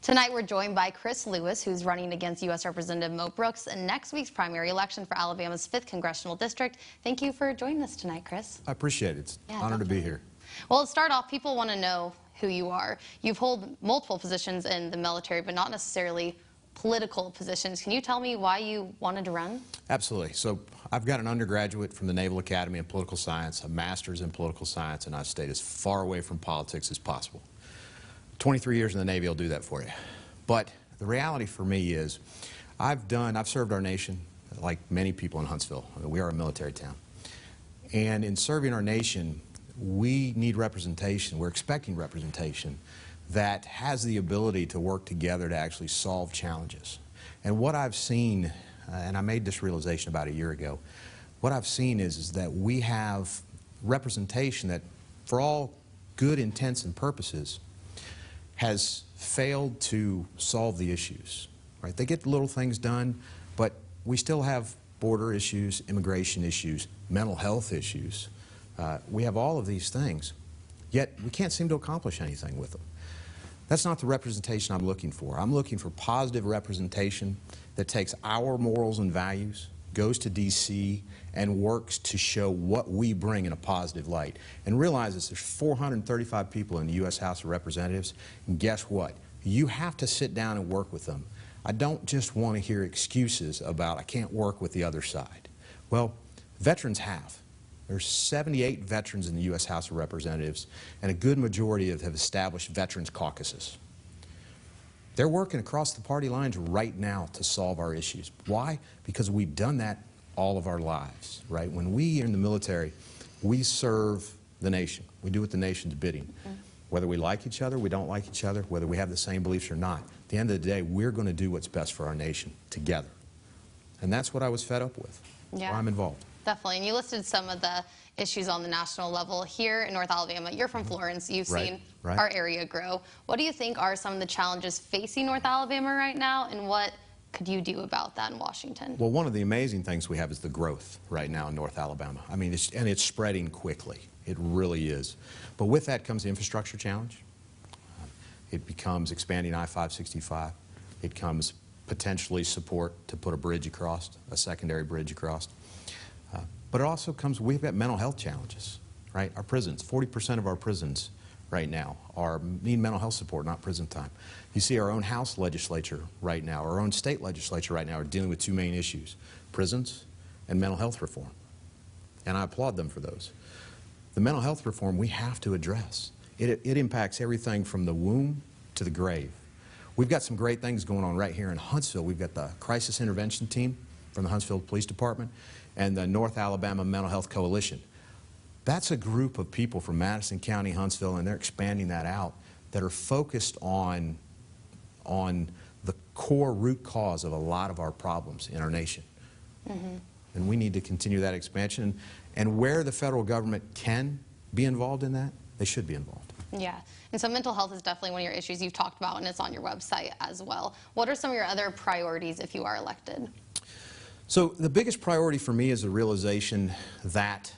Tonight, we're joined by Chris Lewis, who's running against U.S. Representative Mo Brooks in next week's primary election for Alabama's 5th Congressional District. Thank you for joining us tonight, Chris. I appreciate it. It's an honor to be here. Well, to start off, people want to know who you are. You've held multiple positions in the military, but not necessarily political positions. Can you tell me why you wanted to run? Absolutely. So I've got an undergraduate from the Naval Academy in political science, a master's in political science, and I've stayed as far away from politics as possible. 23 years in the Navy will do that for you. But the reality for me is I've served our nation like many people in Huntsville. We are a military town. And in serving our nation, we need representation. We're expecting representation that has the ability to work together to actually solve challenges. And what I've seen, and I made this realization about a year ago, what I've seen is that we have representation that, for all good intents and purposes, has failed to solve the issues. Right? They get little things done, but we still have border issues, immigration issues, mental health issues. We have all of these things, yet we can't seem to accomplish anything with them. That's not the representation I'm looking for. I'm looking for positive representation that takes our morals and values, goes to D.C., and works to show what we bring in a positive light. And realizes there's 435 people in the U.S. House of Representatives, and guess what? You have to sit down and work with them. I don't just want to hear excuses about, I can't work with the other side. Well, veterans have. There's 78 veterans in the U.S. House of Representatives, and a good majority have established veterans caucuses. They're working across the party lines right now to solve our issues. Why? Because we've done that all of our lives, right? When we are in the military, we serve the nation. We do what the nation's bidding. Whether we like each other, we don't like each other, whether we have the same beliefs or not, at the end of the day, we're going to do what's best for our nation together. And that's what I was fed up with. Yeah. Why I'm involved. Definitely. And you listed some of the issues on the national level here in North Alabama. You're from Florence. You've seen our area grow. What do you think are some of the challenges facing North Alabama right now, and what could you do about that in Washington? Well, one of the amazing things we have is the growth right now in North Alabama. I mean, it's spreading quickly. It really is. But with that comes the infrastructure challenge. It becomes expanding I-565. It comes potentially support to put a bridge across, a secondary bridge across. But it also comes, we've got mental health challenges, right? Our prisons, 40% of our prisons right now need mental health support, not prison time. You see our own House legislature right now, our own state legislature right now are dealing with two main issues, prisons and mental health reform. And I applaud them for those. The mental health reform we have to address. It impacts everything from the womb to the grave. We've got some great things going on right here in Huntsville. We've got the crisis intervention team from the Huntsville Police Department and the North Alabama Mental Health Coalition. That's a group of people from Madison County, Huntsville, and they're expanding that out, that are focused on the core root cause of a lot of our problems in our nation. And we need to continue that expansion. And where the federal government can be involved in that, they should be involved. Yeah, and so mental health is definitely one of your issues you've talked about, and it's on your website as well. What are some of your other priorities if you are elected? So the biggest priority for me is the realization that,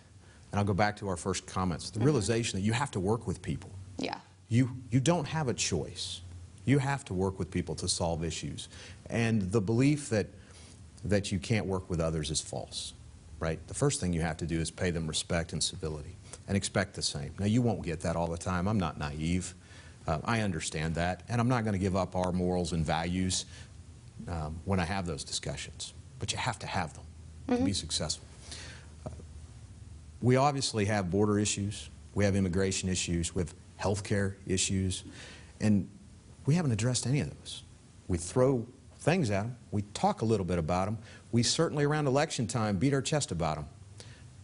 and I'll go back to our first comments, the realization that you have to work with people. Yeah. You don't have a choice. You have to work with people to solve issues. And the belief that you can't work with others is false, right? The first thing you have to do is pay them respect and civility and expect the same. Now, you won't get that all the time. I'm not naive. I understand that. And I'm not going to give up our morals and values when I have those discussions. But you have to have them to be successful. We obviously have border issues. We have immigration issues. We have health care issues. And we haven't addressed any of those. We throw things at them. We talk a little bit about them. We certainly, around election time, beat our chest about them.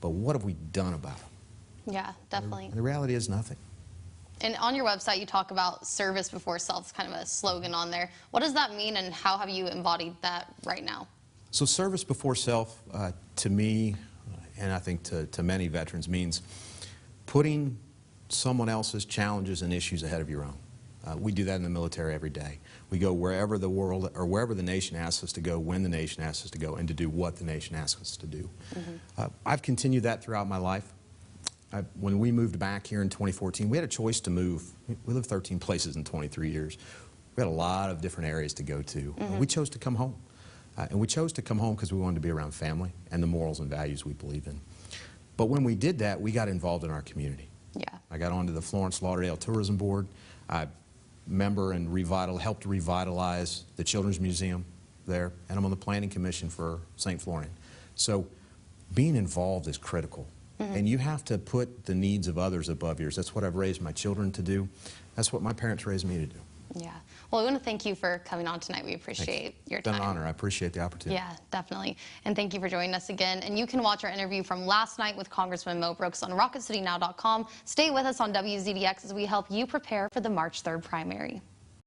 But what have we done about them? Yeah, definitely. And the reality is nothing. And on your website, you talk about service before self. It's kind of a slogan on there. What does that mean, and how have you embodied that right now? So service before self, to me, and I think to many veterans, means putting someone else's challenges and issues ahead of your own. We do that in the military every day. We go wherever the world, or wherever the nation asks us to go, when the nation asks us to go, and to do what the nation asks us to do. I've continued that throughout my life. When we moved back here in 2014, we had a choice to move. We lived 13 places in 23 years. We had a lot of different areas to go to. We chose to come home. And we chose to come home because we wanted to be around family and the morals and values we believe in. But when we did that, we got involved in our community. Yeah. I got onto the Florence Lauderdale Tourism Board. I helped revitalize the Children's Museum there, and I'm on the Planning Commission for St. Florian. So being involved is critical. And you have to put the needs of others above yours. That's what I've raised my children to do. That's what my parents raised me to do. Yeah. Well, I want to thank you for coming on tonight. We appreciate your time. It's been an honor. I appreciate the opportunity. Yeah, definitely. And thank you for joining us again. And you can watch our interview from last night with Congressman Mo Brooks on RocketCityNow.com. Stay with us on WZDX as we help you prepare for the March 3rd primary.